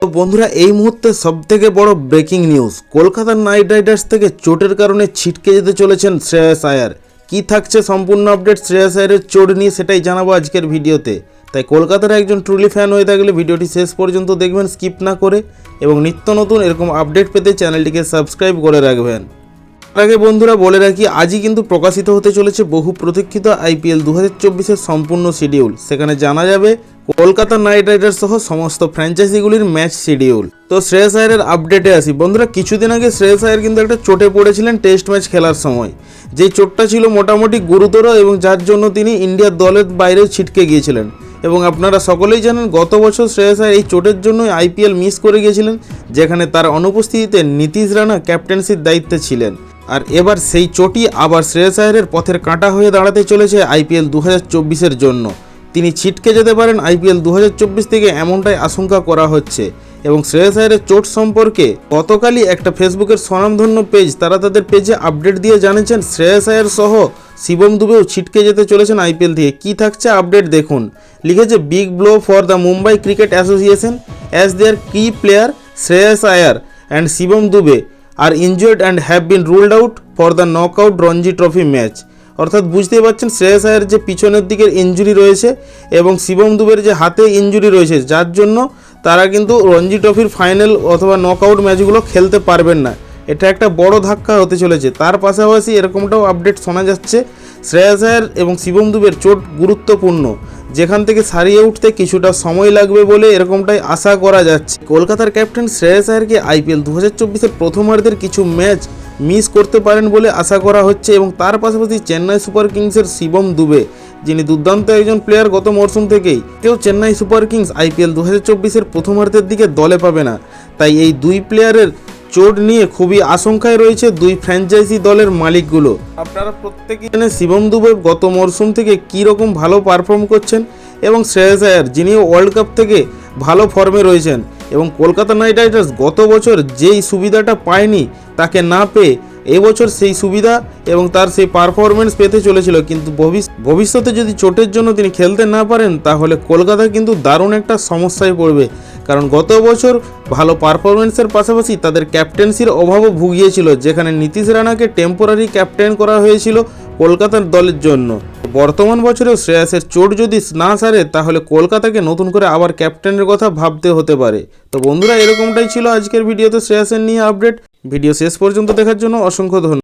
তো বন্ধুরা এই মুহূর্তে সবথেকে বড় breaking news, Kolkata night Riders থেকে চোটের কারণে ছিটকে যেতে চলেছেন শ্রেয়াস আয়ার। কি থাকছে সম্পূর্ণ আপডেট শ্রেয়াস আয়ারের চোট নিয়ে সেটাই জানাবো আজকের ভিডিওতে। তাই কলকাতার একজন ট্রুলি ফ্যান হয়ে থাকলে ভিডিওটি শেষ পর্যন্ত দেখবেন স্কিপ না করে, এবং নিত্য নতুন এরকম আপডেট পেতে চ্যানেলটিকে সাবস্ক্রাইব করে রাখবেন। তার আগে বন্ধুরা বলে রাখি, আজই কিন্তু প্রকাশিত হতে চলেছে বহু প্রতীক্ষিত আইপিএল 2024-এর সম্পূর্ণ শিডিউল। সেখানে জানা যাবে কলকাতা নাইট রাইডার্স সহ সমস্ত ফ্র্যাঞ্চাইজিগুলির ম্যাচ শিডিউল। তো শ্রেয়াস আয়ারের আপডেটে আসি বন্ধুরা। কিছুদিন আগে শ্রেয়াস আয়ার কিন্তু একটা চোটে পড়েছিলেন টেস্ট ম্যাচ খেলার সময়। যেই চোটটা ছিল মোটামুটি গুরুতর এবং যার জন্য তিনি ইন্ডিয়ার দলের বাইরেও ছিটকে গিয়েছিলেন। এবং আপনারা সকলেই জানেন গত বছর শ্রেয়াস আয়ার এই চোটের জন্যই আইপিএল মিস করে গিয়েছিলেন, যেখানে তার অনুপস্থিতিতে নীতিশ রানা ক্যাপ্টেন্সির দায়িত্বে ছিলেন। আর এবার সেই চোটই আবার শ্রেয়াস আয়ারের পথের কাঁটা হয়ে দাঁড়াতে চলেছে আইপিএল 2024-এর জন্য। তিনি ছিটকে যেতে পারেন আইপিএল 2024 থেকে, এমনটাই আশঙ্কা করা হচ্ছে। এবং শ্রেয়াস আয়ারের চোট সম্পর্কে গতকালই একটা ফেসবুকের স্বনামধন্য পেজ তারা তাদের পেজে আপডেট দিয়ে জানিয়েছেন শ্রেয়াস আয়ার সহ শিবম দুবেও ছিটকে যেতে চলেছেন আইপিএল থেকে। কী থাকছে আপডেট দেখুন। লিখেছে, big blow for the Mumbai cricket association as their key player Shreyas Iyer and Shivam Dube are injured and have been ruled out for the knockout Ranji trophy match. অর্থাৎ বুঝতেই পারছেন শ্রেয়াস আয়ার যে পিছনের দিকের ইনজুরি রয়েছে এবং শিবম দুবের যে হাতে ইনজুরি রয়েছে, যার জন্য তারা কিন্তু রঞ্জি ট্রফির ফাইনাল অথবা নকআউট ম্যাচগুলো খেলতে পারবেন না। এটা একটা বড় ধাক্কা হতে চলেছে। তার পাশাপাশি এরকমটাও আপডেট শোনা যাচ্ছে, শ্রেয়াস আয়ার এবং শিবম দুবের চোট গুরুত্বপূর্ণ, যেখান থেকে সারিয়ে উঠতে কিছুটা সময় লাগবে বলে এরকমটাই আশা করা যাচ্ছে। কলকাতার ক্যাপ্টেন শ্রেয়াস আয়ারকে আইপিএল 2024-এর প্রথমার্ধের কিছু ম্যাচ মিস করতে পারেন বলে আশা করা হচ্ছে। এবং তার পাশাপাশি চেন্নাই সুপার কিংসের শিবম দুবে, যিনি দুর্দান্ত একজন প্লেয়ার গত মরশুম থেকেই, কেউ চেন্নাই সুপার কিংস আইপিএল 2024-এর প্রথমার্ধের দিকে দলে পাবে না। তাই এই দুই প্লেয়ারের চোট নিয়ে খুবই আশঙ্কায় রয়েছে দুই ফ্র্যাঞ্চাইজি দলের মালিকগুলো। আপনারা প্রত্যেকেই জানেন শিবম দুবে গত মরশুম থেকে কীরকম ভালো পারফর্ম করছেন, এবং শ্রেয়াস আয়ার যিনিও ওয়ার্ল্ড কাপ থেকে ভালো ফর্মে রয়েছেন। এবং কলকাতা নাইট রাইডার্স গত বছর যেই সুবিধাটা পায়নি, তাকে না পেয়ে এবছর সেই সুবিধা এবং তার সেই পারফরমেন্স পেতে চলেছিল। কিন্তু ভবিষ্যতে যদি চোটের জন্য তিনি খেলতে না পারেন, তাহলে কলকাতা কিন্তু দারুণ একটা সমস্যায় পড়বে। কারণ গত বছর ভালো পারফরমেন্সের পাশাপাশি তাদের ক্যাপ্টেন্সির অভাবও ভুগিয়েছিল, যেখানে নীতিশ রানাকে টেম্পোরারি ক্যাপ্টেন করা হয়েছিল কলকাতার দলের জন্য। বর্তমান বছরেও শ্রেয়াসের চোট যদি না সারে, তাহলে কলকাতাকে নতুন করে আবার ক্যাপ্টেনের কথা ভাবতে হতে পারে। তো বন্ধুরা এরকমটাই ছিল আজকের ভিডিওতে শ্রেয়াসের নিয়ে আপডেট। ভিডিও শেষ পর্যন্ত দেখার জন্য অসংখ্য ধন্যবাদ।